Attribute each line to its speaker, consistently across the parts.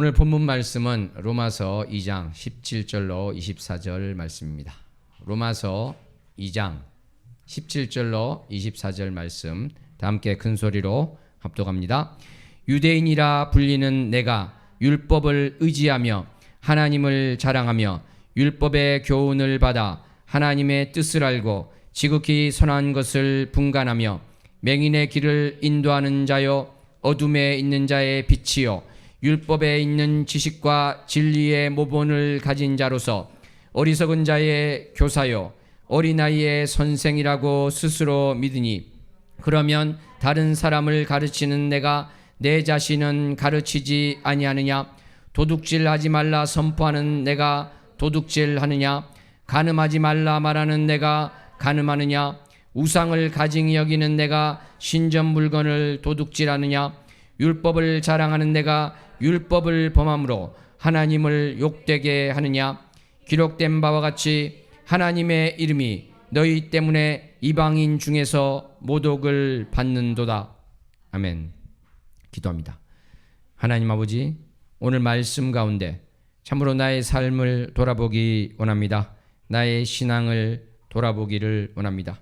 Speaker 1: 오늘 본문 말씀은 로마서 2장 17절로 24절 말씀입니다. 로마서 2장 17절로 24절 말씀 다 함께 큰 소리로 합독합니다. 유대인이라 불리는 내가 율법을 의지하며 하나님을 자랑하며 율법의 교훈을 받아 하나님의 뜻을 알고 지극히 선한 것을 분간하며 맹인의 길을 인도하는 자요 어둠에 있는 자의 빛이요 율법에 있는 지식과 진리의 모본을 가진 자로서 어리석은 자의 교사요 어린아이의 선생이라고 스스로 믿으니 그러면 다른 사람을 가르치는 내가 내 자신은 가르치지 아니하느냐? 도둑질하지 말라 선포하는 내가 도둑질하느냐? 간음하지 말라 말하는 내가 간음하느냐? 우상을 가증히 여기는 내가 신전 물건을 도둑질하느냐? 율법을 자랑하는 내가 율법을 범함으로 하나님을 욕되게 하느냐? 기록된 바와 같이 하나님의 이름이 너희 때문에 이방인 중에서 모독을 받는도다. 아멘. 기도합니다. 하나님 아버지, 오늘 말씀 가운데 참으로 나의 삶을 돌아보기 원합니다. 나의 신앙을 돌아보기를 원합니다.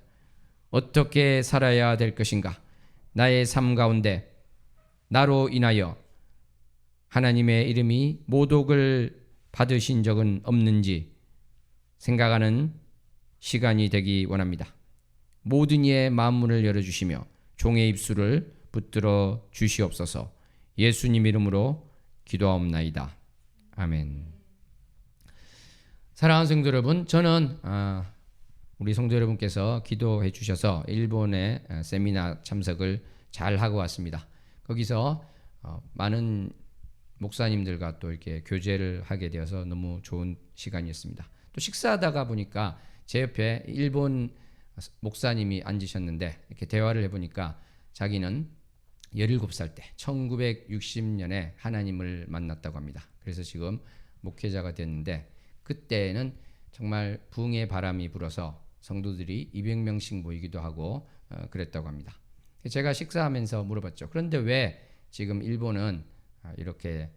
Speaker 1: 어떻게 살아야 될 것인가? 나의 삶 가운데 나로 인하여 하나님의 이름이 모독을 받으신 적은 없는지 생각하는 시간이 되기 원합니다. 모든 이의 마음문을 열어주시며 종의 입술을 붙들어 주시옵소서. 예수님 이름으로 기도하옵나이다. 아멘. 사랑하는 성도 여러분, 저는 우리 성도 여러분께서 기도해 주셔서 일본의 세미나 참석을 잘 하고 왔습니다. 거기서 많은 목사님들과 또 이렇게 교제를 하게 되어서 너무 좋은 시간이었습니다. 또 식사하다가 보니까 제 옆에 일본 목사님이 앉으셨는데 이렇게 대화를 해보니까 자기는 17살 때 1960년에 하나님을 만났다고 합니다. 그래서 지금 목회자가 됐는데 그때는 정말 부흥의 바람이 불어서 성도들이 200명씩 모이기도 하고 그랬다고 합니다. 제가 식사하면서 물어봤죠. 그런데 왜 지금 일본은 이렇게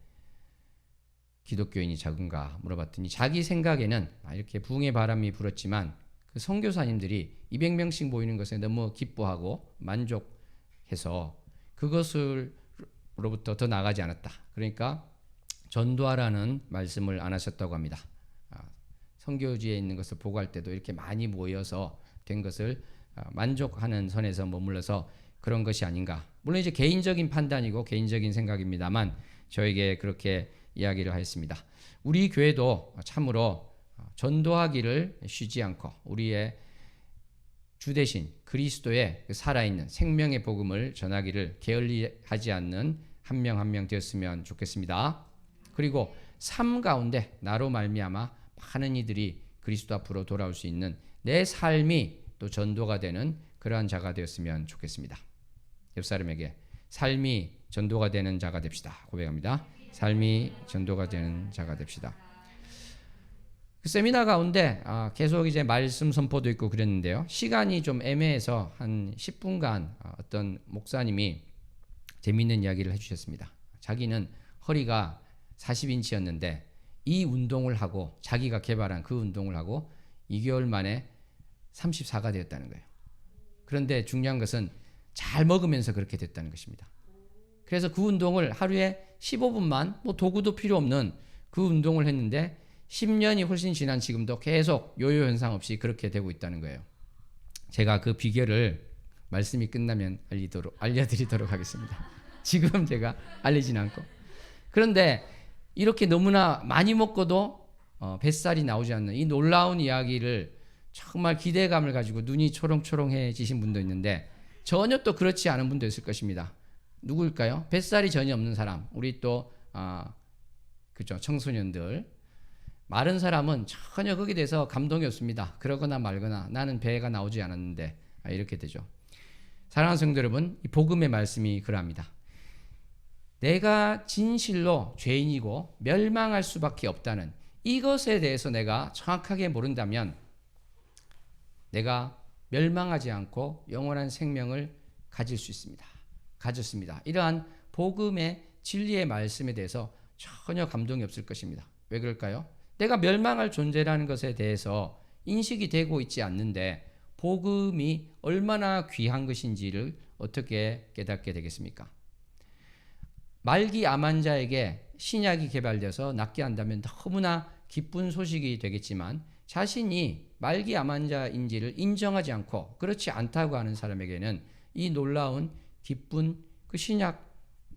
Speaker 1: 기독교인이 적은가 물어봤더니 자기 생각에는 이렇게 부흥의 바람이 불었지만 그 선교사님들이 200명씩 모이는 것에 너무 기뻐하고 만족해서 그것으로부터 더 나가지 않았다. 그러니까 전도하라는 말씀을 안 하셨다고 합니다. 선교지에 있는 것을 보고할 때도 이렇게 많이 모여서 된 것을 만족하는 선에서 머물러서 그런 것이 아닌가. 물론 이제 개인적인 판단이고 개인적인 생각입니다만 저에게 그렇게 이야기를 하였습니다. 우리 교회도 참으로 전도하기를 쉬지 않고 우리의 주 대신 그리스도의 살아있는 생명의 복음을 전하기를 게을리하지 않는 한 명 한 명 되었으면 좋겠습니다. 그리고 삶 가운데 나로 말미암아 많은 이들이 그리스도 앞으로 돌아올 수 있는 내 삶이 또 전도가 되는 그러한 자가 되었으면 좋겠습니다. 옆 사람에게 삶이 전도가 되는 자가 됩시다. 고백합니다. 삶이 전도가 되는 자가 됩시다. 그 세미나 가운데 계속 이제 말씀 선포도 있고 그랬는데요. 시간이 좀 애매해서 한 10분간 어떤 목사님이 재미있는 이야기를 해주셨습니다. 자기는 허리가 40인치였는데 이 운동을 하고 자기가 개발한 그 운동을 하고 2개월 만에 34가 되었다는 거예요. 그런데 중요한 것은 잘 먹으면서 그렇게 됐다는 것입니다. 그래서 그 운동을 하루에 15분만 도구도 필요 없는 그 운동을 했는데 10년이 훨씬 지난 지금도 계속 요요 현상 없이 그렇게 되고 있다는 거예요. 제가 그 비결을 말씀이 끝나면 알려드리도록 하겠습니다. 지금 제가 알리진 않고. 그런데 이렇게 너무나 많이 먹고도 뱃살이 나오지 않는 이 놀라운 이야기를 정말 기대감을 가지고 눈이 초롱초롱해지신 분도 있는데 전혀 또 그렇지 않은 분도 있을 것입니다. 누구일까요? 뱃살이 전혀 없는 사람. 우리 또 그죠, 청소년들. 마른 사람은 전혀 거기에 대해서 감동이 없습니다. 그러거나 말거나 나는 배가 나오지 않았는데 이렇게 되죠. 사랑하는 성도 여러분, 이 복음의 말씀이 그러합니다. 내가 진실로 죄인이고 멸망할 수밖에 없다는 이것에 대해서 내가 정확하게 모른다면 내가 멸망하지 않고 영원한 생명을 가질 수 있습니다. 가졌습니다. 이러한 복음의 진리의 말씀에 대해서 전혀 감동이 없을 것입니다. 왜 그럴까요? 내가 멸망할 존재라는 것에 대해서 인식이 되고 있지 않는데 복음이 얼마나 귀한 것인지를 어떻게 깨닫게 되겠습니까? 말기 암 환자에게 신약이 개발돼서 낫게 한다면 너무나 기쁜 소식이 되겠지만 자신이 말기 암 환자인지를 인정하지 않고 그렇지 않다고 하는 사람에게는 이 놀라운 기쁜 그 신약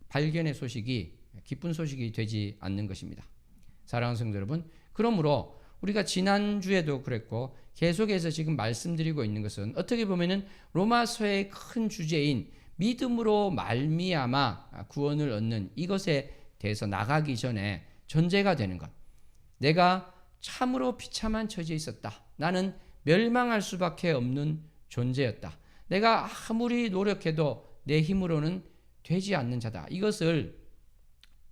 Speaker 1: 발견의 소식이 기쁜 소식이 되지 않는 것입니다. 사랑하는 성도 여러분, 그러므로 우리가 지난주에도 그랬고 계속해서 지금 말씀드리고 있는 것은 어떻게 보면은 로마서의 큰 주제인 믿음으로 말미암아 구원을 얻는 이것에 대해서 나가기 전에 전제가 되는 것. 내가 참으로 비참한 처지에 있었다. 나는 멸망할 수밖에 없는 존재였다. 내가 아무리 노력해도 내 힘으로는 되지 않는 자다. 이것을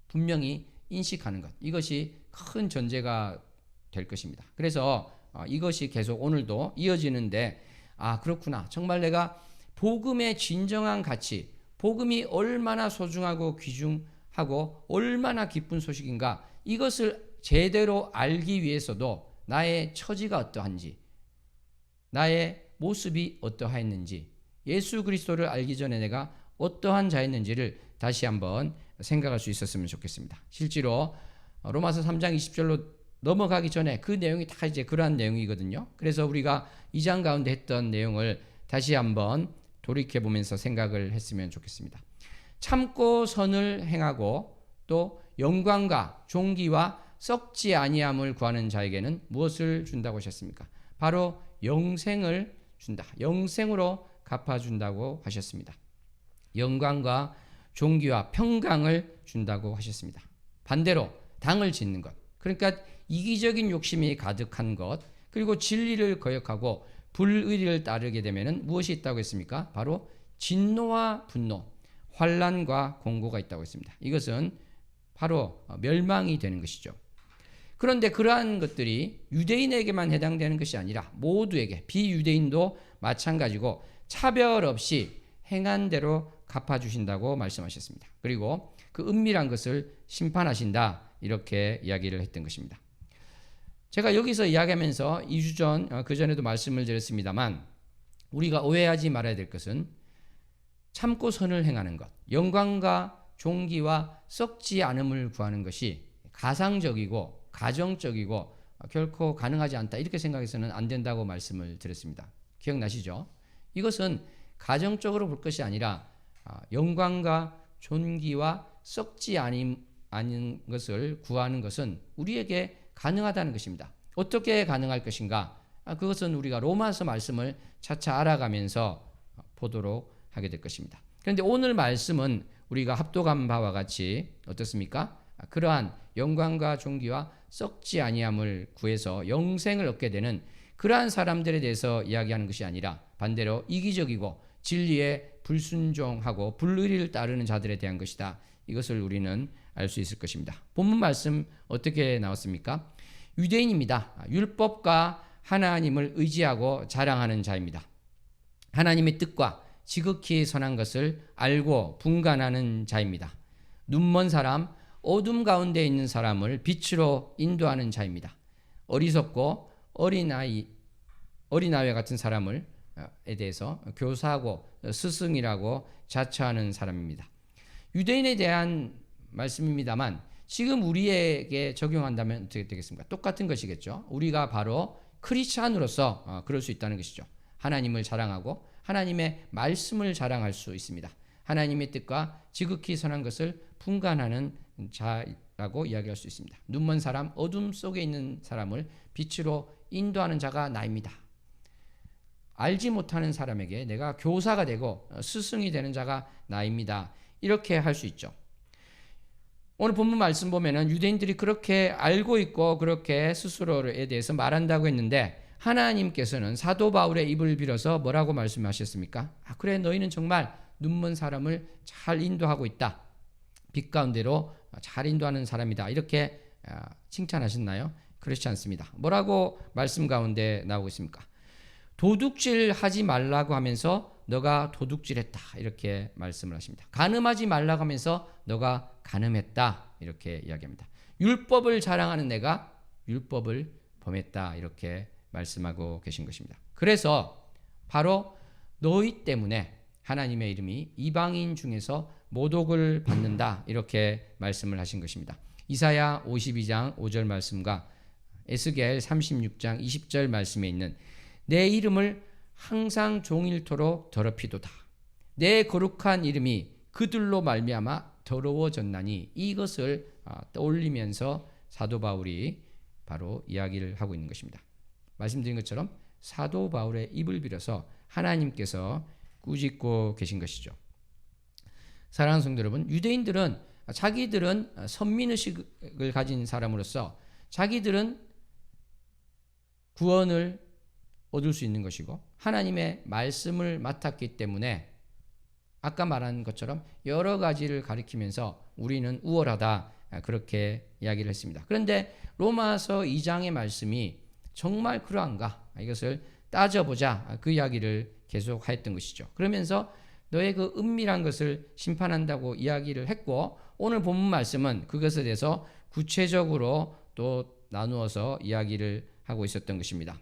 Speaker 1: 분명히 인식하는 것. 이것이 큰 전제가 될 것입니다. 그래서 이것이 계속 오늘도 이어지는데 그렇구나. 정말 내가 복음의 진정한 가치, 복음이 얼마나 소중하고 귀중하고 얼마나 기쁜 소식인가 이것을 제대로 알기 위해서도 나의 처지가 어떠한지, 나의 모습이 어떠했는지, 예수 그리스도를 알기 전에 내가 어떠한 자였는지를 다시 한번 생각할 수 있었으면 좋겠습니다. 실제로 로마서 3장 20절로 넘어가기 전에 그 내용이 다 이제 그러한 내용이거든요. 그래서 우리가 2장 가운데 했던 내용을 다시 한번 돌이켜 보면서 생각을 했으면 좋겠습니다. 참고 선을 행하고 또 영광과 존귀와 썩지 아니함을 구하는 자에게는 무엇을 준다고 하셨습니까? 바로 영생을 준다. 영생으로 갚아준다고 하셨습니다. 영광과 존귀와 평강을 준다고 하셨습니다. 반대로 당을 짓는 것, 그러니까 이기적인 욕심이 가득한 것, 그리고 진리를 거역하고 불의를 따르게 되면 무엇이 있다고 했습니까? 바로 진노와 분노, 환난과 공고가 있다고 했습니다. 이것은 바로 멸망이 되는 것이죠. 그런데 그러한 것들이 유대인에게만 해당되는 것이 아니라 모두에게, 비유대인도 마찬가지고 차별 없이 행한 대로 갚아주신다고 말씀하셨습니다. 그리고 그 은밀한 것을 심판하신다, 이렇게 이야기를 했던 것입니다. 제가 여기서 이야기하면서 2주 전, 그 전에도 말씀을 드렸습니다만 우리가 오해하지 말아야 될 것은 참고 선을 행하는 것, 영광과 존귀와 썩지 않음을 구하는 것이 가상적이고 가정적이고 결코 가능하지 않다, 이렇게 생각해서는 안 된다고 말씀을 드렸습니다. 기억나시죠? 이것은 가정적으로 볼 것이 아니라 영광과 존귀와 썩지 않은 것을 구하는 것은 우리에게 가능하다는 것입니다. 어떻게 가능할 것인가? 그것은 우리가 로마서 말씀을 차차 알아가면서 보도록 하게 될 것입니다. 그런데 오늘 말씀은 우리가 합독한 바와 같이 어떻습니까? 그러한 영광과 존귀와 썩지 아니함을 구해서 영생을 얻게 되는 그러한 사람들에 대해서 이야기하는 것이 아니라 반대로 이기적이고 진리에 불순종하고 불의를 따르는 자들에 대한 것이다. 이것을 우리는 알 수 있을 것입니다. 본문 말씀 어떻게 나왔습니까? 유대인입니다. 율법과 하나님을 의지하고 자랑하는 자입니다. 하나님의 뜻과 지극히 선한 것을 알고 분간하는 자입니다. 눈먼 사람, 어둠 가운데 있는 사람을 빛으로 인도하는 자입니다. 어리석고 어린아이 같은 사람에 대해서 교사하고 스승이라고 자처하는 사람입니다. 유대인에 대한 말씀입니다만 지금 우리에게 적용한다면 어떻게 되겠습니까? 똑같은 것이겠죠. 우리가 바로 크리스찬으로서 그럴 수 있다는 것이죠. 하나님을 자랑하고 하나님의 말씀을 자랑할 수 있습니다. 하나님의 뜻과 지극히 선한 것을 분간하는 자라고 이야기할 수 있습니다. 눈먼 사람, 어둠 속에 있는 사람을 빛으로 인도하는 자가 나입니다. 알지 못하는 사람에게 내가 교사가 되고 스승이 되는 자가 나입니다. 이렇게 할 수 있죠. 오늘 본문 말씀 보면은 유대인들이 그렇게 알고 있고 그렇게 스스로에 대해서 말한다고 했는데 하나님께서는 사도 바울의 입을 빌어서 뭐라고 말씀하셨습니까? 그래, 너희는 정말 눈먼 사람을 잘 인도하고 있다. 빛 가운데로 잘 인도하는 사람이다. 이렇게 칭찬하셨나요? 그렇지 않습니다. 뭐라고 말씀 가운데 나오고 있습니까? 도둑질 하지 말라고 하면서 너가 도둑질했다. 이렇게 말씀을 하십니다. 간음하지 말라고 하면서 너가 간음했다 이렇게 이야기합니다. 율법을 자랑하는 내가 율법을 범했다 이렇게 말씀하고 계신 것입니다. 그래서 바로 너희 때문에 하나님의 이름이 이방인 중에서 모독을 받는다 이렇게 말씀을 하신 것입니다. 이사야 52장 5절 말씀과 에스겔 36장 20절 말씀에 있는 내 이름을 항상 종일토록 더럽히도다. 내 거룩한 이름이 그들로 말미암아 더러워졌나니 이것을 떠올리면서 사도 바울이 바로 이야기를 하고 있는 것입니다. 말씀드린 것처럼 사도 바울의 입을 빌어서 하나님께서 꾸짖고 계신 것이죠. 사랑하는 성도 여러분, 유대인들은 자기들은 선민의식을 가진 사람으로서 자기들은 구원을 얻을 수 있는 것이고 하나님의 말씀을 맡았기 때문에 아까 말한 것처럼 여러 가지를 가리키면서 우리는 우월하다 그렇게 이야기를 했습니다. 그런데 로마서 2장의 말씀이 정말 그러한가 이것을 따져보자 그 이야기를 계속 하였던 것이죠. 그러면서 너의 그 은밀한 것을 심판한다고 이야기를 했고 오늘 본문 말씀은 그것에 대해서 구체적으로 또 나누어서 이야기를 하고 있었던 것입니다.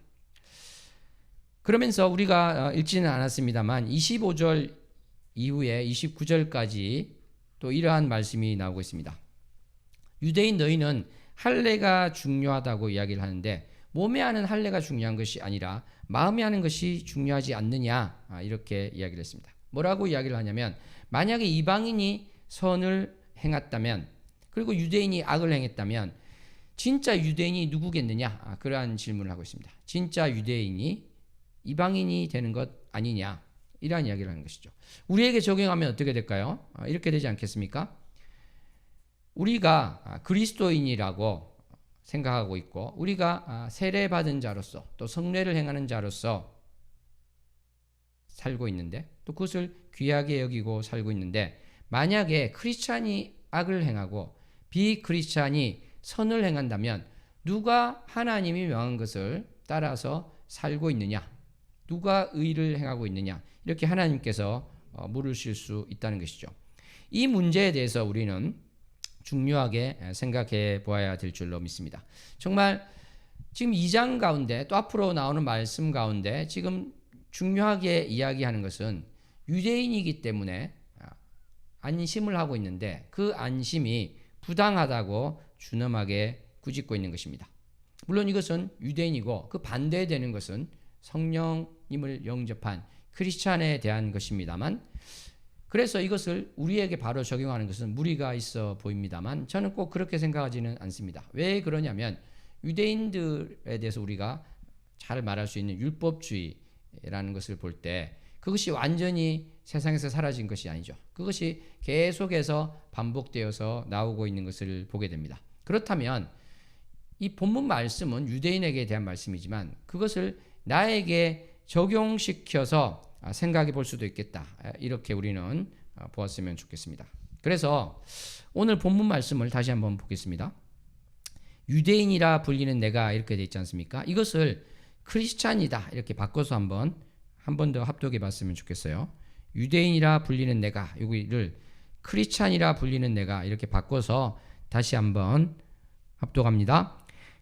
Speaker 1: 그러면서 우리가 읽지는 않았습니다만 25절 이후에 29절까지 또 이러한 말씀이 나오고 있습니다. 유대인 너희는 할례가 중요하다고 이야기를 하는데 몸에 하는 할례가 중요한 것이 아니라 마음에 하는 것이 중요하지 않느냐 이렇게 이야기를 했습니다. 뭐라고 이야기를 하냐면 만약에 이방인이 선을 행했다면 그리고 유대인이 악을 행했다면 진짜 유대인이 누구겠느냐 그러한 질문을 하고 있습니다. 진짜 유대인이 이방인이 되는 것 아니냐 이러한 이야기를 하는 것이죠. 우리에게 적용하면 어떻게 될까요? 이렇게 되지 않겠습니까? 우리가 그리스도인이라고 생각하고 있고 우리가 세례받은 자로서 또 성례를 행하는 자로서 살고 있는데 또 그것을 귀하게 여기고 살고 있는데 만약에 크리스찬이 악을 행하고 비크리스찬이 선을 행한다면 누가 하나님이 명한 것을 따라서 살고 있느냐 누가 의를 행하고 있느냐 이렇게 하나님께서 물으실 수 있다는 것이죠. 이 문제에 대해서 우리는 중요하게 생각해 보아야 될 줄로 믿습니다. 정말 지금 2장 가운데 또 앞으로 나오는 말씀 가운데 지금 중요하게 이야기하는 것은 유대인이기 때문에 안심을 하고 있는데 그 안심이 부당하다고 준엄하게 꾸짖고 있는 것입니다. 물론 이것은 유대인이고 그 반대되는 것은 성령님을 영접한 크리스찬에 대한 것입니다만 그래서 이것을 우리에게 바로 적용하는 것은 무리가 있어 보입니다만 저는 꼭 그렇게 생각하지는 않습니다. 왜 그러냐면 유대인들에 대해서 우리가 잘 말할 수 있는 율법주의라는 것을 볼 때 그것이 완전히 세상에서 사라진 것이 아니죠. 그것이 계속해서 반복되어서 나오고 있는 것을 보게 됩니다. 그렇다면 이 본문 말씀은 유대인에게 대한 말씀이지만 그것을 나에게 적용시켜서 생각해 볼 수도 있겠다. 이렇게 우리는 보았으면 좋겠습니다. 그래서 오늘 본문 말씀을 다시 한번 보겠습니다. 유대인이라 불리는 내가 이렇게 되어 있지 않습니까? 이것을 크리스찬이다 이렇게 바꿔서 한 번 더 합독해 봤으면 좋겠어요. 유대인이라 불리는 내가 여기를 크리스찬이라 불리는 내가 이렇게 바꿔서 다시 한번 합독합니다.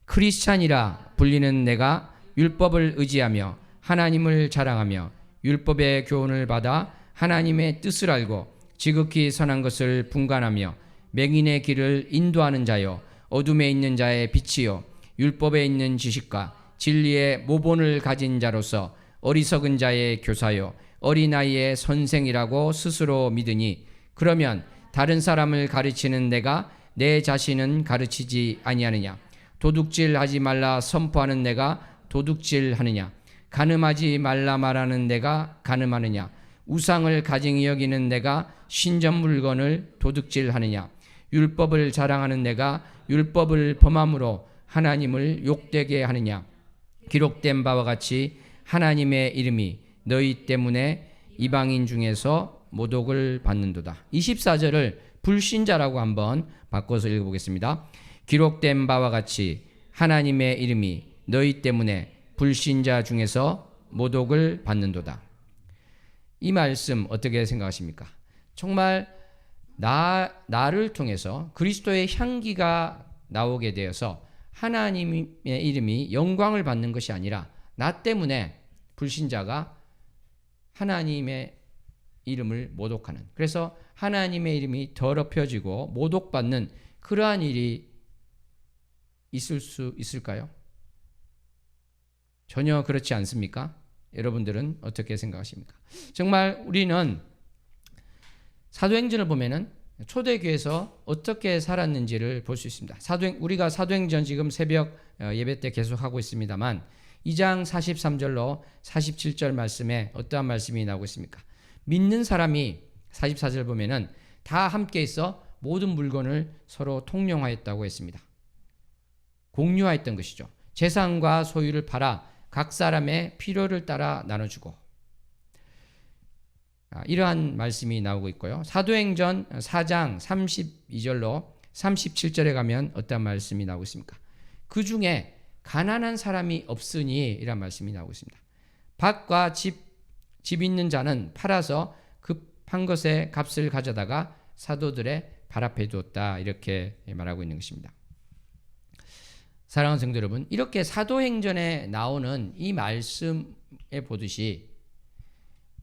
Speaker 1: 크리스찬이라 불리는 내가 율법을 의지하며 하나님을 자랑하며 율법의 교훈을 받아 하나님의 뜻을 알고 지극히 선한 것을 분간하며 맹인의 길을 인도하는 자요 어둠에 있는 자의 빛이요 율법에 있는 지식과 진리의 모본을 가진 자로서 어리석은 자의 교사요 어린아이의 선생이라고 스스로 믿으니 그러면 다른 사람을 가르치는 내가 내 자신은 가르치지 아니하느냐 도둑질하지 말라 선포하는 내가 도둑질하느냐 간음하지 말라 말하는 내가 간음하느냐 우상을 가증히 여기는 내가 신전 물건을 도둑질하느냐 율법을 자랑하는 내가 율법을 범함으로 하나님을 욕되게 하느냐 기록된 바와 같이 하나님의 이름이 너희 때문에 이방인 중에서 모독을 받는도다. 24절을 불신자라고 한번 바꿔서 읽어보겠습니다. 기록된 바와 같이 하나님의 이름이 너희 때문에 불신자 중에서 모독을 받는도다. 이 말씀 어떻게 생각하십니까? 정말 나를 통해서 그리스도의 향기가 나오게 되어서 하나님의 이름이 영광을 받는 것이 아니라 나 때문에 불신자가 하나님의 이름을 모독하는, 그래서 하나님의 이름이 더럽혀지고 모독받는 그러한 일이 있을 수 있을까요? 전혀 그렇지 않습니까? 여러분들은 어떻게 생각하십니까? 정말 우리는 사도행전을 보면은 초대교회에서 어떻게 살았는지를 볼 수 있습니다. 우리가 사도행전 지금 새벽 예배 때 계속 하고 있습니다만 2장 43절로 47절 말씀에 어떠한 말씀이 나오고 있습니까? 믿는 사람이 44절 보면은 다 함께 있어 모든 물건을 서로 통용하였다고 했습니다. 공유하였던 것이죠. 재산과 소유를 팔아 각 사람의 필요를 따라 나눠주고, 이러한 말씀이 나오고 있고요. 사도행전 4장 32절로 37절에 가면 어떤 말씀이 나오고 있습니까? 그 중에 가난한 사람이 없으니 이란 말씀이 나오고 있습니다. 밭과 집 있는 자는 팔아서 급한 것의 값을 가져다가 사도들의 발 앞에 두었다, 이렇게 말하고 있는 것입니다. 사랑하는 성도 여러분, 이렇게 사도행전에 나오는 이 말씀에 보듯이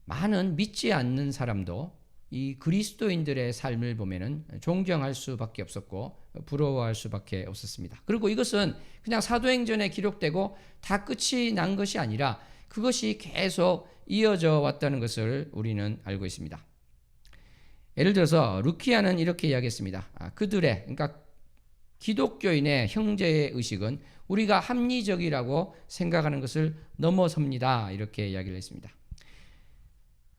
Speaker 1: 많은 믿지 않는 사람도 이 그리스도인들의 삶을 보면은 존경할 수밖에 없었고 부러워할 수밖에 없었습니다. 그리고 이것은 그냥 사도행전에 기록되고 다 끝이 난 것이 아니라 그것이 계속 이어져 왔다는 것을 우리는 알고 있습니다. 예를 들어서 루키아는 이렇게 이야기했습니다. 그들의, 그러니까 기독교인의 형제의 의식은 우리가 합리적이라고 생각하는 것을 넘어섭니다, 이렇게 이야기를 했습니다.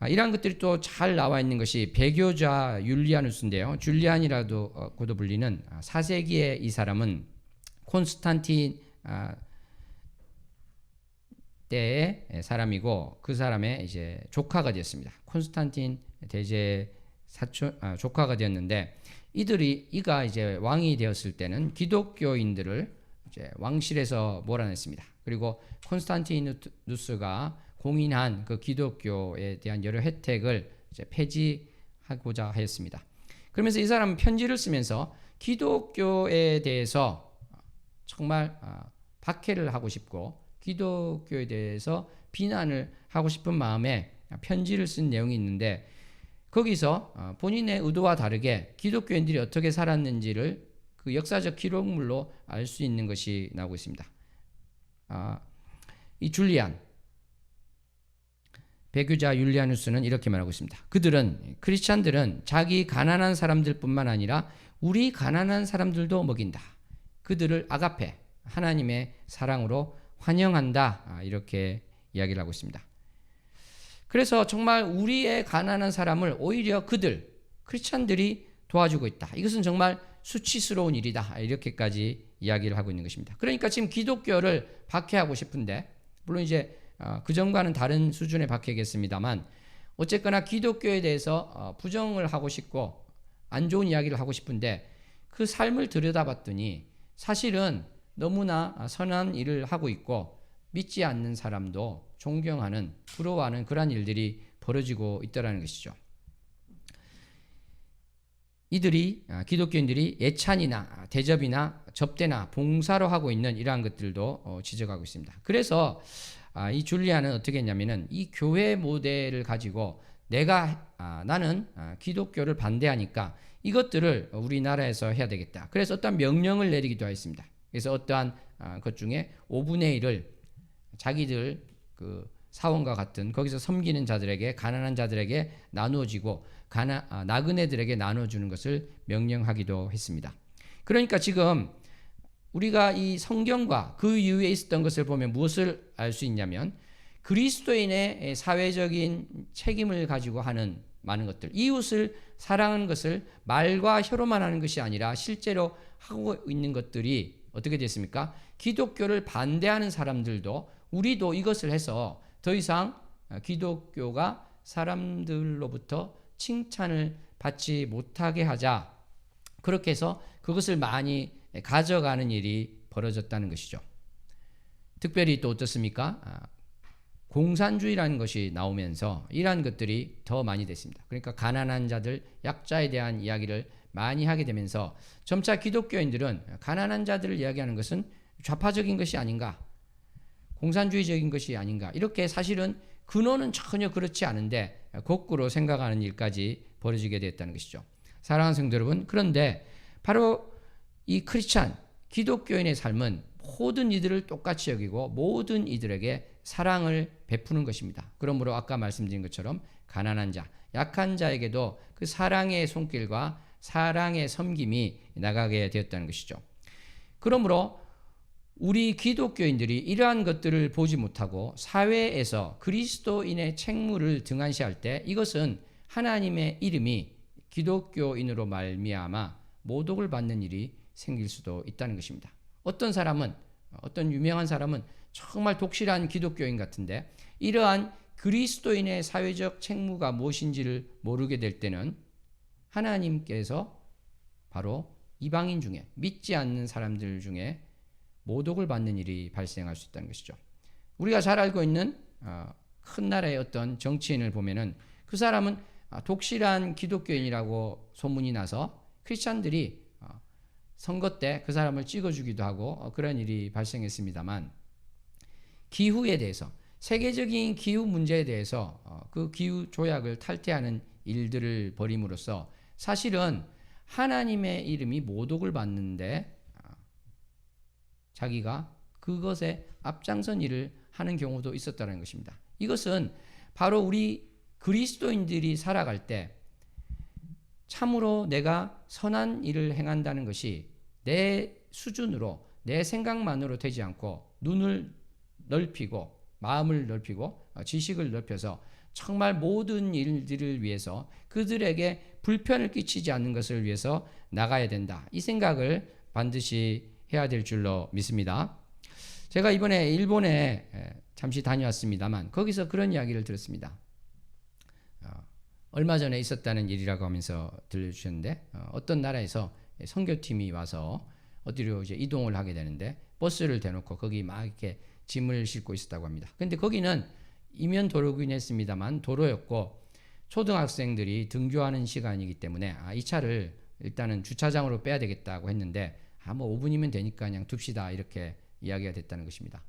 Speaker 1: 이러한 것들이 또 잘 나와 있는 것이 배교자 율리아누스인데요. 줄리안이라고도 불리는 4세기의 이 사람은 콘스탄틴 때의 사람이고 그 사람의 이제 조카가 되었습니다. 콘스탄틴 대제 조카가 되었는데 이가 이제 왕이 되었을 때는 기독교인들을 이제 왕실에서 몰아냈습니다. 그리고 콘스탄티누스가 공인한 그 기독교에 대한 여러 혜택을 이제 폐지하고자 하였습니다. 그러면서 이 사람은 편지를 쓰면서 기독교에 대해서 정말 박해를 하고 싶고 기독교에 대해서 비난을 하고 싶은 마음에 편지를 쓴 내용이 있는데, 거기서 본인의 의도와 다르게 기독교인들이 어떻게 살았는지를 그 역사적 기록물로 알 수 있는 것이 나오고 있습니다. 이 줄리안, 배교자 율리아누스는 이렇게 말하고 있습니다. 크리스찬들은 자기 가난한 사람들뿐만 아니라 우리 가난한 사람들도 먹인다. 그들을 아가페, 하나님의 사랑으로 환영한다, 이렇게 이야기를 하고 있습니다. 그래서 정말 우리의 가난한 사람을 오히려 크리스찬들이 도와주고 있다. 이것은 정말 수치스러운 일이다, 이렇게까지 이야기를 하고 있는 것입니다. 그러니까 지금 기독교를 박해하고 싶은데, 물론 이제 그 전과는 다른 수준의 박해겠습니다만 어쨌거나 기독교에 대해서 부정을 하고 싶고 안 좋은 이야기를 하고 싶은데 그 삶을 들여다봤더니 사실은 너무나 선한 일을 하고 있고 믿지 않는 사람도 존경하는, 부러워하는 그러한 일들이 벌어지고 있다는 것이죠. 기독교인들이 예찬이나 대접이나 접대나 봉사로 하고 있는 이러한 것들도 지적하고 있습니다. 그래서 이 줄리아는 어떻게 했냐면은 이 교회 모델을 가지고 나는 기독교를 반대하니까 이것들을 우리나라에서 해야 되겠다. 그래서 어떠한 명령을 내리기도 했습니다. 그래서 어떠한 것 중에 5분의 1을 자기들 그 사원과 같은 거기서 섬기는 자들에게, 가난한 자들에게 나누어지고 나그네들에게 나눠주는 것을 명령하기도 했습니다. 그러니까 지금 우리가 이 성경과 그 이후에 있었던 것을 보면 무엇을 알 수 있냐면 그리스도인의 사회적인 책임을 가지고 하는 많은 것들, 이웃을 사랑하는 것을 말과 혀로만 하는 것이 아니라 실제로 하고 있는 것들이 어떻게 됐습니까? 기독교를 반대하는 사람들도 우리도 이것을 해서 더 이상 기독교가 사람들로부터 칭찬을 받지 못하게 하자, 그렇게 해서 그것을 많이 가져가는 일이 벌어졌다는 것이죠. 특별히 또 어떻습니까? 공산주의라는 것이 나오면서 이러한 것들이 더 많이 됐습니다. 그러니까 가난한 자들, 약자에 대한 이야기를 많이 하게 되면서 점차 기독교인들은 가난한 자들을 이야기하는 것은 좌파적인 것이 아닌가, 공산주의적인 것이 아닌가, 이렇게 사실은 근원은 전혀 그렇지 않은데 거꾸로 생각하는 일까지 벌어지게 됐다는 것이죠. 사랑하는 성도 여러분, 그런데 바로 이 크리스찬, 기독교인의 삶은 모든 이들을 똑같이 여기고 모든 이들에게 사랑을 베푸는 것입니다. 그러므로 아까 말씀드린 것처럼 가난한 자, 약한 자에게도 그 사랑의 손길과 사랑의 섬김이 나가게 되었다는 것이죠. 그러므로 우리 기독교인들이 이러한 것들을 보지 못하고 사회에서 그리스도인의 책무를 등한시할 때 이것은 하나님의 이름이 기독교인으로 말미암아 모독을 받는 일이 생길 수도 있다는 것입니다. 어떤 사람은, 어떤 유명한 사람은 정말 독실한 기독교인 같은데 이러한 그리스도인의 사회적 책무가 무엇인지를 모르게 될 때는 하나님께서 바로 이방인 중에, 믿지 않는 사람들 중에 모독을 받는 일이 발생할 수 있다는 것이죠. 우리가 잘 알고 있는 큰 나라의 어떤 정치인을 보면은 그 사람은 독실한 기독교인이라고 소문이 나서 크리스찬들이 선거 때 그 사람을 찍어주기도 하고 그런 일이 발생했습니다만, 기후에 대해서, 세계적인 기후 문제에 대해서 그 기후 조약을 탈퇴하는 일들을 벌임으로써 사실은 하나님의 이름이 모독을 받는데 자기가 그것에 앞장선 일을 하는 경우도 있었다는 것입니다. 이것은 바로 우리 그리스도인들이 살아갈 때 참으로 내가 선한 일을 행한다는 것이 내 수준으로, 내 생각만으로 되지 않고 눈을 넓히고 마음을 넓히고 지식을 넓혀서 정말 모든 일들을 위해서 그들에게 불편을 끼치지 않는 것을 위해서 나가야 된다. 이 생각을 반드시 해야 될 줄로 믿습니다. 제가 이번에 일본에 잠시 다녀왔습니다만 거기서 그런 이야기를 들었습니다. 얼마 전에 있었다는 일이라고 하면서 들려주셨는데 어떤 나라에서 선교팀이 와서 어디로 이제 이동을 하게 되는데 버스를 대놓고 거기 막 이렇게 짐을 싣고 있었다고 합니다. 근데 거기는 이면 도로긴 했습니다만 도로였고 초등학생들이 등교하는 시간이기 때문에 이 차를 일단은 주차장으로 빼야 되겠다고 했는데 뭐 5분이면 되니까 그냥 둡시다 이렇게 이야기가 됐다는 것입니다.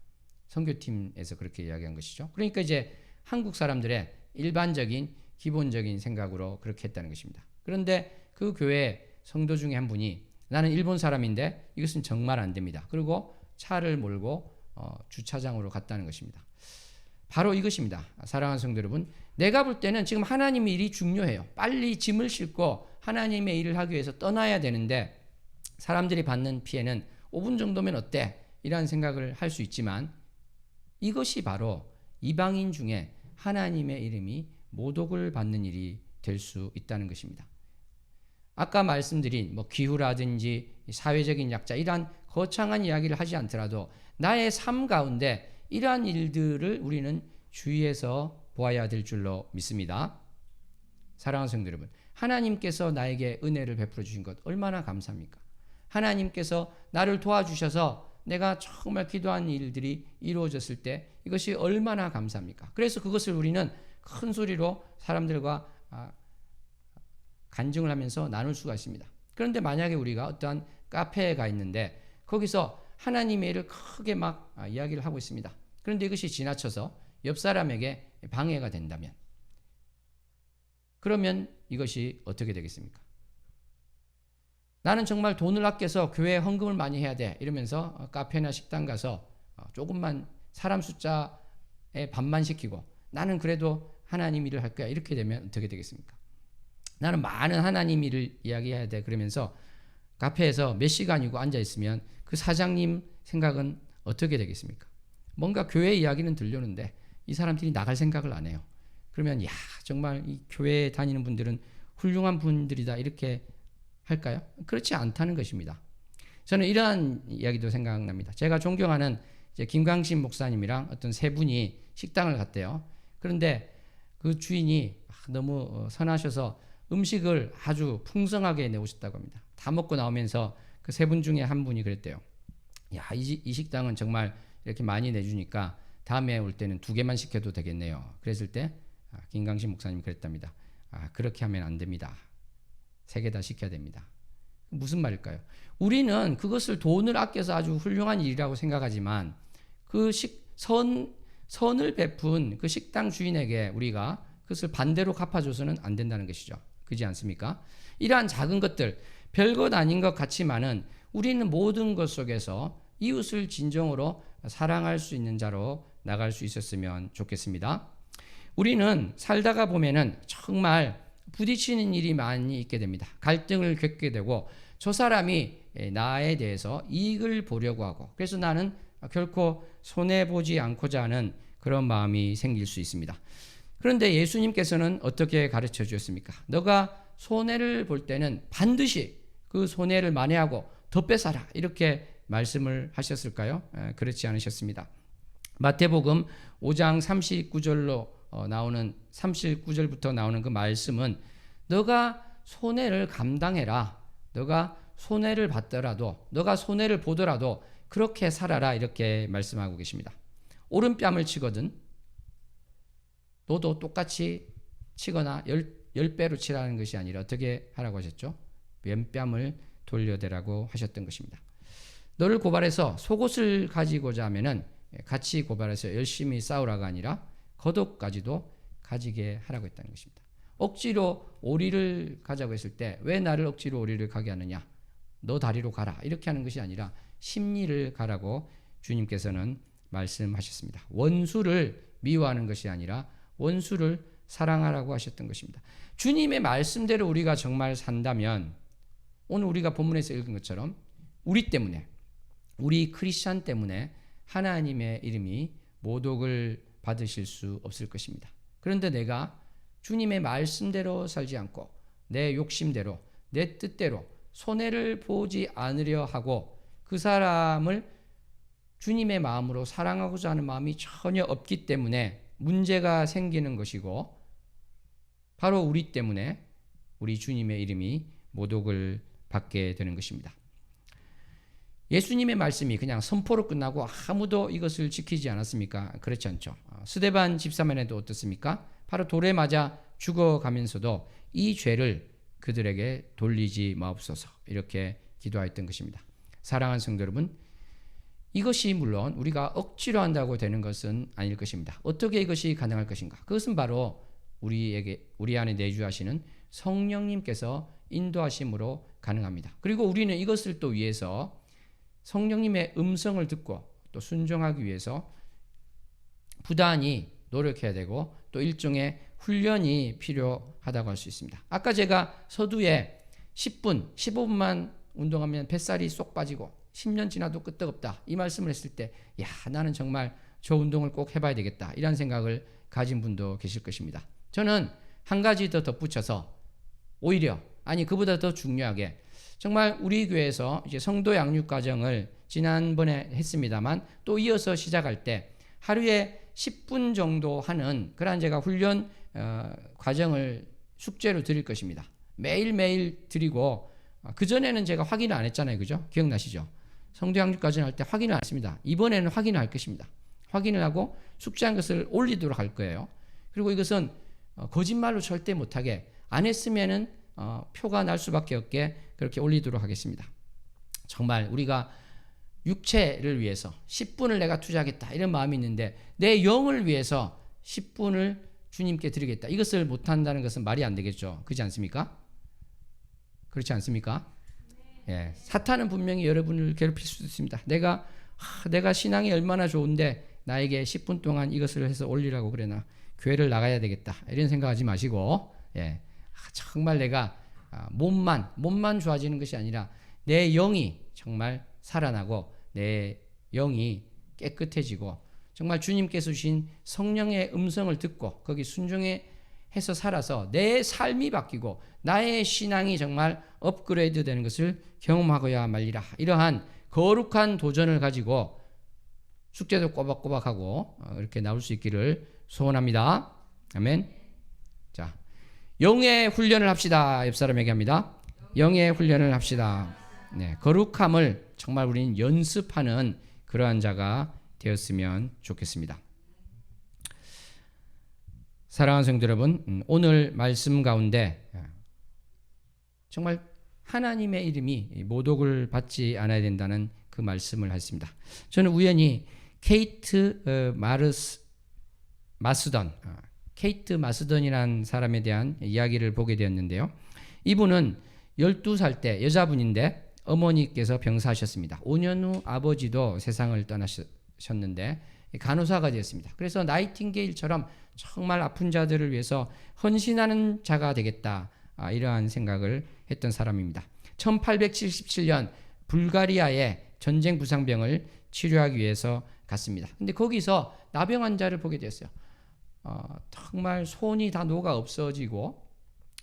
Speaker 1: 선교팀에서 그렇게 이야기한 것이죠. 그러니까 이제 한국 사람들의 일반적인 기본적인 생각으로 그렇게 했다는 것입니다. 그런데 그 교회 성도 중에 한 분이 나는 일본 사람인데 이것은 정말 안 됩니다. 그리고 차를 몰고 주차장으로 갔다는 것입니다. 바로 이것입니다. 사랑하는 성도 여러분, 내가 볼 때는 지금 하나님의 일이 중요해요. 빨리 짐을 싣고 하나님의 일을 하기 위해서 떠나야 되는데 사람들이 받는 피해는 5분 정도면 어때? 이런 생각을 할 수 있지만 이것이 바로 이방인 중에 하나님의 이름이 모독을 받는 일이 될 수 있다는 것입니다. 아까 말씀드린 기후라든지 사회적인 약자 이러한 거창한 이야기를 하지 않더라도 나의 삶 가운데 이러한 일들을 우리는 주의해서 보아야 될 줄로 믿습니다. 사랑하는 성도 여러분, 하나님께서 나에게 은혜를 베풀어 주신 것 얼마나 감사합니까? 하나님께서 나를 도와주셔서 내가 정말 기도한 일들이 이루어졌을 때 이것이 얼마나 감사합니까? 그래서 그것을 우리는 큰 소리로 사람들과 간증을 하면서 나눌 수가 있습니다. 그런데 만약에 우리가 어떠한 카페에 가 있는데 거기서 하나님의 일을 크게 막 이야기를 하고 있습니다. 그런데 이것이 지나쳐서 옆 사람에게 방해가 된다면 그러면 이것이 어떻게 되겠습니까? 나는 정말 돈을 아껴서 교회에 헌금을 많이 해야 돼 이러면서 카페나 식당 가서 조금만 사람 숫자의 반만 시키고 나는 그래도 하나님 일을 할 거야 이렇게 되면 어떻게 되겠습니까? 나는 많은 하나님 일을 이야기해야 돼 그러면서 카페에서 몇 시간이고 앉아 있으면 그 사장님 생각은 어떻게 되겠습니까? 뭔가 교회 이야기는 들려오는데 이 사람들이 나갈 생각을 안 해요. 그러면 야 정말 이 교회에 다니는 분들은 훌륭한 분들이다 이렇게 할까요? 그렇지 않다는 것입니다. 저는 이러한 이야기도 생각납니다. 제가 존경하는 이제 김광신 목사님이랑 어떤 세 분이 식당을 갔대요. 그런데 그 주인이 너무 선하셔서 음식을 아주 풍성하게 내오셨다고 합니다. 다 먹고 나오면서 그 세 분 중에 한 분이 그랬대요. 야, 이 식당은 정말 이렇게 많이 내주니까 다음에 올 때는 2개만 시켜도 되겠네요. 그랬을 때 김강신 목사님이 그랬답니다. 그렇게 하면 안 됩니다. 3개 다 시켜야 됩니다. 무슨 말일까요? 우리는 그것을 돈을 아껴서 아주 훌륭한 일이라고 생각하지만 그 선을 베푼 그 식당 주인에게 우리가 그것을 반대로 갚아줘서는 안 된다는 것이죠. 그렇지 않습니까? 이러한 작은 것들, 별것 아닌 것 같지만은 우리는 모든 것 속에서 이웃을 진정으로 사랑할 수 있는 자로 나갈 수 있었으면 좋겠습니다. 우리는 살다가 보면은 정말 부딪히는 일이 많이 있게 됩니다. 갈등을 겪게 되고 저 사람이 나에 대해서 이익을 보려고 하고 그래서 나는 결코 손해보지 않고자 하는 그런 마음이 생길 수 있습니다. 그런데 예수님께서는 어떻게 가르쳐 주셨습니까? 너가 손해를 볼 때는 반드시 그 손해를 만회하고 더 뺏어라 이렇게 말씀을 하셨을까요? 그렇지 않으셨습니다. 마태복음 5장 39절로 나오는 39절부터 나오는 그 말씀은 너가 손해를 감당해라. 너가 손해를 받더라도 너가 손해를 보더라도 그렇게 살아라 이렇게 말씀하고 계십니다. 오른뺨을 치거든 너도 똑같이 치거나 10배로 치라는 것이 아니라 어떻게 하라고 하셨죠? 왼뺨을 돌려대라고 하셨던 것입니다. 너를 고발해서 속옷을 가지고자 하면은 같이 고발해서 열심히 싸우라가 아니라 겉옷까지도 가지게 하라고 했다는 것입니다. 억지로 오리를 가자고 했을 때 왜 나를 억지로 오리를 가게 하느냐? 너 다리로 가라 이렇게 하는 것이 아니라 심리를 가라고 주님께서는 말씀하셨습니다. 원수를 미워하는 것이 아니라 원수를 사랑하라고 하셨던 것입니다. 주님의 말씀대로 우리가 정말 산다면 오늘 우리가 본문에서 읽은 것처럼 우리 때문에 우리 크리스찬 때문에 하나님의 이름이 모독을 받으실 수 없을 것입니다. 그런데 내가 주님의 말씀대로 살지 않고 내 욕심대로 내 뜻대로 손해를 보지 않으려 하고 그 사람을 주님의 마음으로 사랑하고자 하는 마음이 전혀 없기 때문에 문제가 생기는 것이고 바로 우리 때문에 우리 주님의 이름이 모독을 받게 되는 것입니다. 예수님의 말씀이 그냥 선포로 끝나고 아무도 이것을 지키지 않았습니까? 그렇지 않죠. 스데반 집사만에도 어떻습니까? 바로 돌에 맞아 죽어가면서도 이 죄를 그들에게 돌리지 마옵소서 이렇게 기도하였던 것입니다. 사랑하는 성도 여러분, 이것이 물론 우리가 억지로 한다고 되는 것은 아닐 것입니다. 어떻게 이것이 가능할 것인가? 그것은 바로 우리 안에 내주하시는 성령님께서 인도하심으로 가능합니다. 그리고 우리는 이것을 또 위해서 성령님의 음성을 듣고 또 순종하기 위해서 부단히 노력해야 되고 또 일종의 훈련이 필요하다고 할 수 있습니다. 아까 제가 서두에 10분, 15분만 운동하면 뱃살이 쏙 빠지고 10년 지나도 끄떡없다 이 말씀을 했을 때 나는 정말 저 운동을 꼭 해봐야 되겠다 이런 생각을 가진 분도 계실 것입니다. 저는 한 가지 더 덧붙여서 오히려 그보다 더 중요하게 정말 우리 교회에서 이제 성도 양육 과정을 지난번에 했습니다만 또 이어서 시작할 때 하루에 10분 정도 하는 그러한 제가 훈련 과정을 숙제로 드릴 것입니다. 매일매일 드리고 그전에는 제가 확인을 안 했잖아요. 그죠? 기억나시죠? 성도 양육 과정 할 때 확인을 안 했습니다. 이번에는 확인을 할 것입니다. 확인을 하고 숙제한 것을 올리도록 할 거예요. 그리고 이것은 거짓말로 절대 못하게 안 했으면은 표가 날 수밖에 없게 그렇게 올리도록 하겠습니다. 정말 우리가 육체를 위해서 10분을 내가 투자하겠다 이런 마음이 있는데 내 영을 위해서 10분을 주님께 드리겠다 이것을 못한다는 것은 말이 안 되겠죠. 그렇지 않습니까? 그렇지 않습니까? 예, 사탄은 분명히 여러분을 괴롭힐 수도 있습니다. 내가 신앙이 얼마나 좋은데 나에게 10분 동안 이것을 해서 올리라고 그래 나 교회를 나가야 되겠다 이런 생각하지 마시고 정말 내가 몸만 좋아지는 것이 아니라 내 영이 정말 살아나고 내 영이 깨끗해지고 정말 주님께서 주신 성령의 음성을 듣고 거기 순종해서 살아서 내 삶이 바뀌고 나의 신앙이 정말 업그레이드 되는 것을 경험하고야 말리라. 이러한 거룩한 도전을 가지고 숙제도 꼬박꼬박하고 이렇게 나올 수 있기를 소원합니다. 아멘. 자, 영의 훈련을 합시다. 옆 사람에게 합니다. 영의 훈련을 합시다. 네, 거룩함을 정말 우리는 연습하는 그러한 자가 되었으면 좋겠습니다. 사랑하는 성도 여러분, 오늘 말씀 가운데 정말 하나님의 이름이 모독을 받지 않아야 된다는 그 말씀을 했습니다. 저는 우연히 케이트 마스던이라는 사람에 대한 이야기를 보게 되었는데요. 이분은 12살 때 여자분인데 어머니께서 병사하셨습니다. 5년 후 아버지도 세상을 떠나셨는데 간호사가 되었습니다. 그래서 나이팅게일처럼 정말 아픈 자들을 위해서 헌신하는 자가 되겠다, 이러한 생각을 했던 사람입니다. 1877년 불가리아에 전쟁 부상병을 치료하기 위해서 갔습니다. 근데 거기서 나병 환자를 보게 되었어요. 정말 손이 다 녹아 없어지고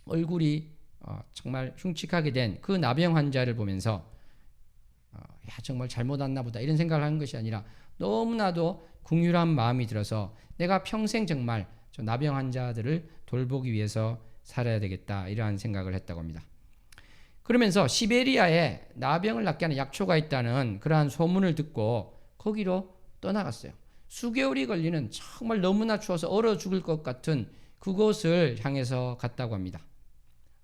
Speaker 1: 얼굴이 정말 흉측하게 된 그 나병 환자를 보면서 정말 잘못 왔나 보다 이런 생각을 하는 것이 아니라 너무나도 긍휼한 마음이 들어서 내가 평생 정말 저 나병 환자들을 돌보기 위해서 살아야 되겠다, 이러한 생각을 했다고 합니다. 그러면서 시베리아에 나병을 낫게 하는 약초가 있다는 그러한 소문을 듣고 거기로 떠나갔어요. 수개월이 걸리는 정말 너무나 추워서 얼어 죽을 것 같은 그곳을 향해서 갔다고 합니다.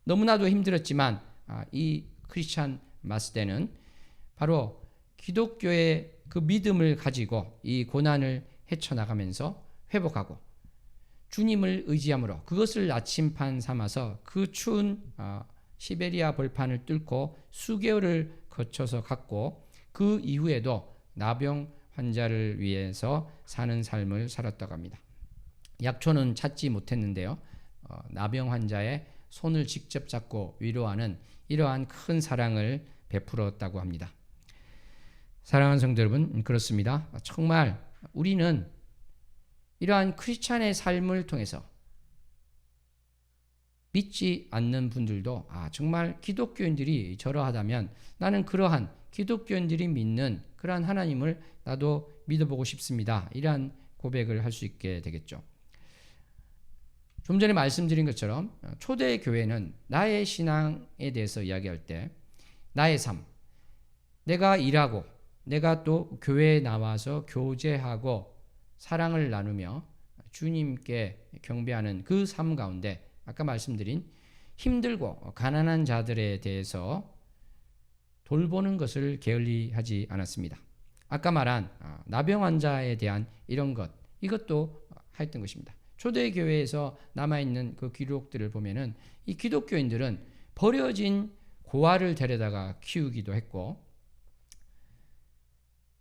Speaker 1: 너무나도 힘들었지만 이 크리스찬 마스데는 바로 기독교의 그 믿음을 가지고 이 고난을 헤쳐나가면서 회복하고 주님을 의지함으로 그것을 나침판 삼아서 그 추운 시베리아 벌판을 뚫고 수개월을 거쳐서 갔고 그 이후에도 나병 환자를 위해서 사는 삶을 살았다고 합니다. 약초는 찾지 못했는데요. 나병 환자의 손을 직접 잡고 위로하는 이러한 큰 사랑을 베풀었다고 합니다. 사랑하는 성도 여러분, 그렇습니다. 정말 우리는 이러한 크리스찬의 삶을 통해서 믿지 않는 분들도 정말 기독교인들이 저러하다면 나는 그러한 기독교인들이 믿는 그러한 하나님을 나도 믿어보고 싶습니다, 이러한 고백을 할 수 있게 되겠죠. 좀 전에 말씀드린 것처럼 초대교회는 나의 신앙에 대해서 이야기할 때 나의 삶, 내가 일하고 내가 또 교회에 나와서 교제하고 사랑을 나누며 주님께 경배하는 그 삶 가운데 아까 말씀드린 힘들고 가난한 자들에 대해서 돌보는 것을 게을리하지 않았습니다. 아까 말한 나병 환자에 대한 이런 것, 이것도 하였던 것입니다. 초대교회에서 남아있는 그 기록들을 보면은 이 기독교인들은 버려진 고아를 데려다가 키우기도 했고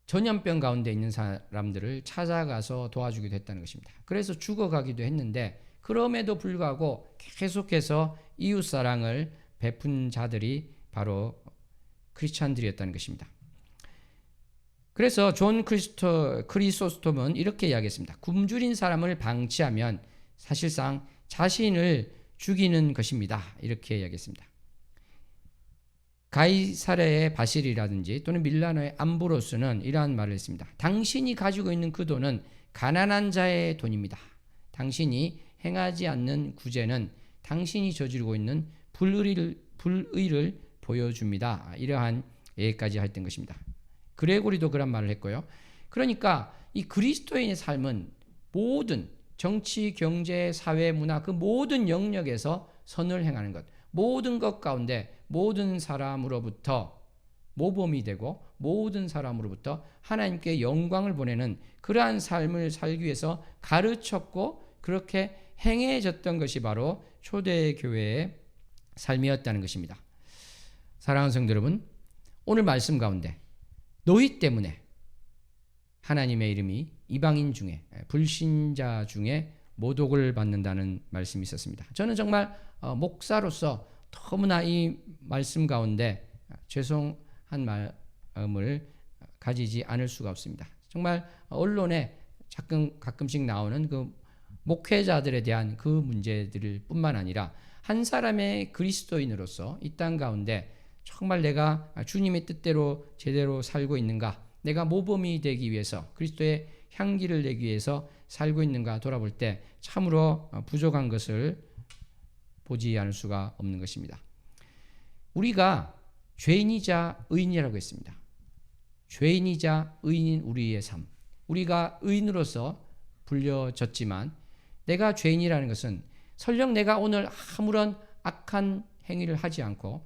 Speaker 1: 전염병 가운데 있는 사람들을 찾아가서 도와주기도 했다는 것입니다. 그래서 죽어가기도 했는데 그럼에도 불구하고 계속해서 이웃사랑을 베푼 자들이 바로 크리스찬들이었다는 것입니다. 그래서 존 크리소스톰은 이렇게 이야기했습니다. 굶주린 사람을 방치하면 사실상 자신을 죽이는 것입니다, 이렇게 이야기했습니다. 가이사레의 바실이라든지 또는 밀라노의 암브로스는 이러한 말을 했습니다. 당신이 가지고 있는 그 돈은 가난한 자의 돈입니다. 당신이 행하지 않는 구제는 당신이 저지르고 있는 불의를 보여줍니다. 이러한 예까지 했던 것입니다. 그레고리도 그런 말을 했고요. 그러니까 이 그리스도인의 삶은 모든 정치, 경제, 사회, 문화 그 모든 영역에서 선을 행하는 것, 모든 것 가운데 모든 사람으로부터 모범이 되고 모든 사람으로부터 하나님께 영광을 보내는 그러한 삶을 살기 위해서 가르쳤고 그렇게 행해졌던 것이 바로 초대교회의 삶이었다는 것입니다. 사랑하는 성도 여러분, 오늘 말씀 가운데 너희 때문에 하나님의 이름이 이방인 중에 불신자 중에 모독을 받는다는 말씀이 있었습니다. 저는 정말 목사로서 너무나 이 말씀 가운데 죄송한 마음을 가지지 않을 수가 없습니다. 정말 언론에 가끔씩 나오는 그 목회자들에 대한 그 문제들 뿐만 아니라 한 사람의 그리스도인으로서 이 땅 가운데 정말 내가 주님의 뜻대로 제대로 살고 있는가, 내가 모범이 되기 위해서 그리스도의 향기를 내기 위해서 살고 있는가 돌아볼 때 참으로 부족한 것을 보지 않을 수가 없는 것입니다. 우리가 죄인이자 의인이라고 했습니다. 죄인이자 의인인 우리의 삶, 우리가 의인으로서 불려졌지만 내가 죄인이라는 것은 설령 내가 오늘 아무런 악한 행위를 하지 않고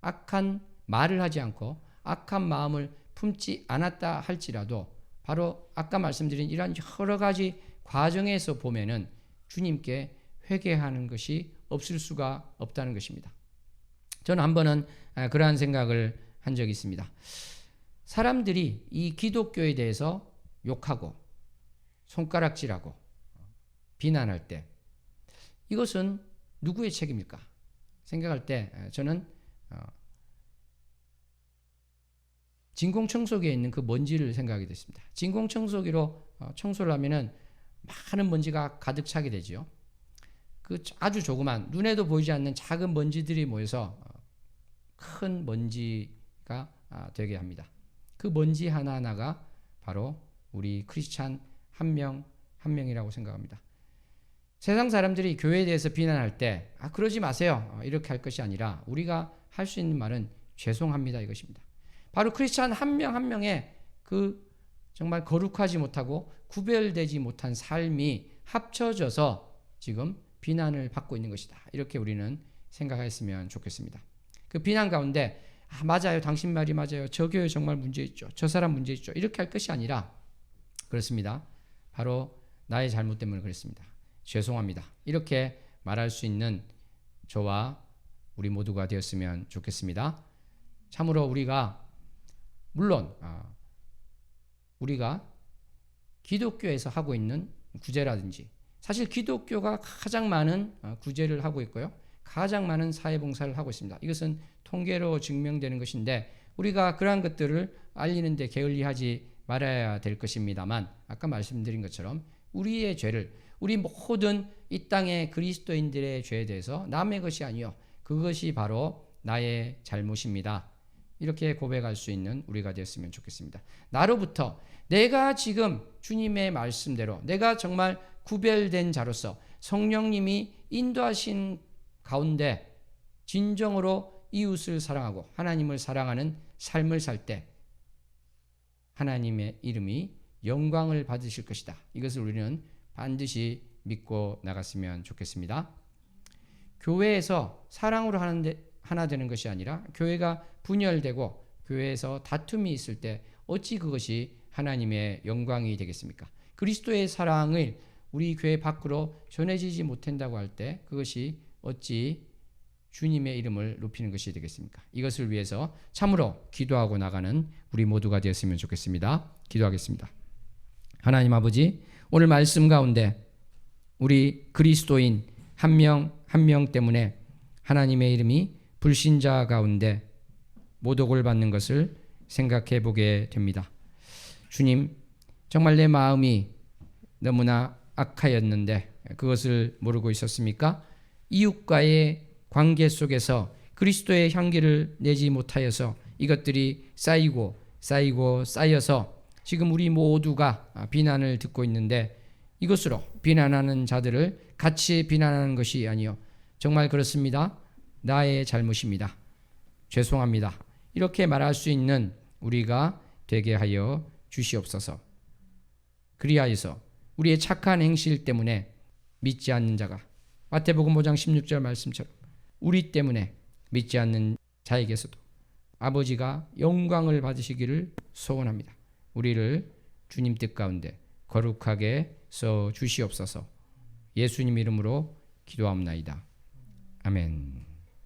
Speaker 1: 악한 말을 하지 않고 악한 마음을 품지 않았다 할지라도 바로 아까 말씀드린 이러한 여러 가지 과정에서 보면은 주님께 회개하는 것이 없을 수가 없다는 것입니다. 저는 한 번은 그러한 생각을 한 적이 있습니다. 사람들이 이 기독교에 대해서 욕하고 손가락질하고 비난할 때 이것은 누구의 책임일까 생각할 때 저는 진공청소기에 있는 그 먼지를 생각하게 됐습니다. 진공청소기로 청소를 하면은 많은 먼지가 가득 차게 되죠. 그 아주 조그만 눈에도 보이지 않는 작은 먼지들이 모여서 큰 먼지가 되게 합니다. 그 먼지 하나하나가 바로 우리 크리스찬 한 명 한 명이라고 생각합니다. 세상 사람들이 교회에 대해서 비난할 때 그러지 마세요 이렇게 할 것이 아니라 우리가 할 수 있는 말은 죄송합니다 이것입니다. 바로 크리스찬 한 명 한 명의 그 정말 거룩하지 못하고 구별되지 못한 삶이 합쳐져서 지금 비난을 받고 있는 것이다. 이렇게 우리는 생각했으면 좋겠습니다. 그 비난 가운데 맞아요. 당신 말이 맞아요. 저 교회 정말 문제 있죠. 저 사람 문제 있죠. 이렇게 할 것이 아니라 그렇습니다. 바로 나의 잘못 때문에 그랬습니다. 죄송합니다. 이렇게 말할 수 있는 저와 우리 모두가 되었으면 좋겠습니다. 참으로 우리가 물론 우리가 기독교에서 하고 있는 구제라든지 사실 기독교가 가장 많은 구제를 하고 있고요. 가장 많은 사회봉사를 하고 있습니다. 이것은 통계로 증명되는 것인데 우리가 그러한 것들을 알리는 데 게을리하지 말아야 될 것입니다만 아까 말씀드린 것처럼 우리의 죄를 우리 모든 이 땅의 그리스도인들의 죄에 대해서 남의 것이 아니요 그것이 바로 나의 잘못입니다. 이렇게 고백할 수 있는 우리가 되었으면 좋겠습니다. 나로부터 내가 지금 주님의 말씀대로 내가 정말 구별된 자로서 성령님이 인도하신 가운데 진정으로 이웃을 사랑하고 하나님을 사랑하는 삶을 살 때 하나님의 이름이 영광을 받으실 것이다. 이것을 우리는 반드시 믿고 나갔으면 좋겠습니다. 교회에서 사랑으로 하나 되는 것이 아니라 교회가 분열되고 교회에서 다툼이 있을 때 어찌 그것이 하나님의 영광이 되겠습니까? 그리스도의 사랑을 우리 교회 밖으로 전해지지 못한다고 할 때 그것이 어찌 주님의 이름을 높이는 것이 되겠습니까? 이것을 위해서 참으로 기도하고 나가는 우리 모두가 되었으면 좋겠습니다. 기도하겠습니다. 하나님 아버지, 오늘 말씀 가운데 우리 그리스도인 한 명 한 명 때문에 하나님의 이름이 불신자 가운데 모독을 받는 것을 생각해 보게 됩니다. 주님, 정말 내 마음이 너무나 악하였는데 그것을 모르고 있었습니까? 이웃과의 관계 속에서 그리스도의 향기를 내지 못하여서 이것들이 쌓여서 지금 우리 모두가 비난을 듣고 있는데 이것으로 비난하는 자들을 같이 비난하는 것이 아니요 정말 그렇습니다. 나의 잘못입니다. 죄송합니다. 이렇게 말할 수 있는 우리가 되게 하여 주시옵소서. 그리하여서 우리의 착한 행실 때문에 믿지 않는 자가 마태복음 5장 16절 말씀처럼 우리 때문에 믿지 않는 자에게서도 아버지가 영광을 받으시기를 소원합니다. 우리를 주님 뜻 가운데 거룩하게 써 주시옵소서. 예수님 이름으로 기도합나이다. 아멘.